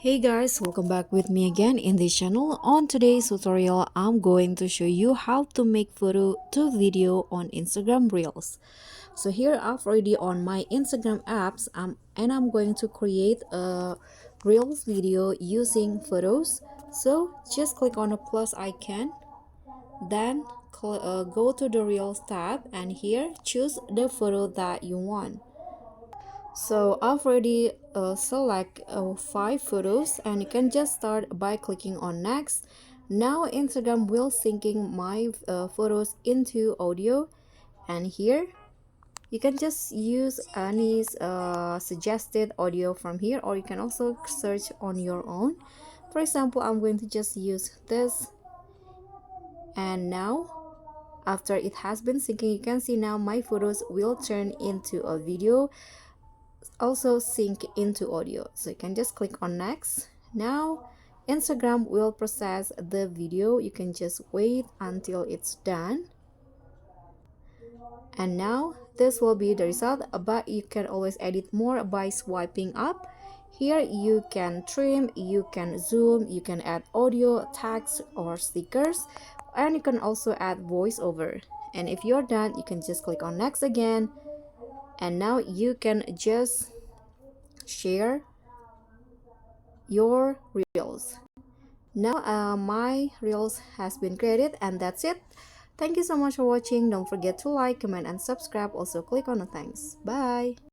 Hey guys, welcome back with me again in this channel. On today's tutorial, I'm going to show you how to make photo to video on Instagram Reels. So here I've already on my Instagram apps and I'm going to create a Reels video using photos. So just click on a plus icon, then go to the Reels tab and here choose the photo that you want. So I've already select 5 photos and you can just start by clicking on next. Now Instagram will syncing my photos into audio, and here you can just use any suggested audio from here, or you can also search on your own. For example, I'm going to just use this, and now after it has been syncing, you can see now my photos will turn into a video, also sync into audio. So you can just click on next. Now Instagram will process the video. You can just wait until it's done, and now this will be the result, but you can always edit more by swiping up. Here you can trim, you can zoom, you can add audio, text, or stickers, and you can also add voiceover. And if you're done, you can just click on next again, and now you can just share your reels. Now my reels has been created, and that's it. Thank you so much for watching. Don't forget to like, comment, and subscribe. Also click on the thanks. Bye.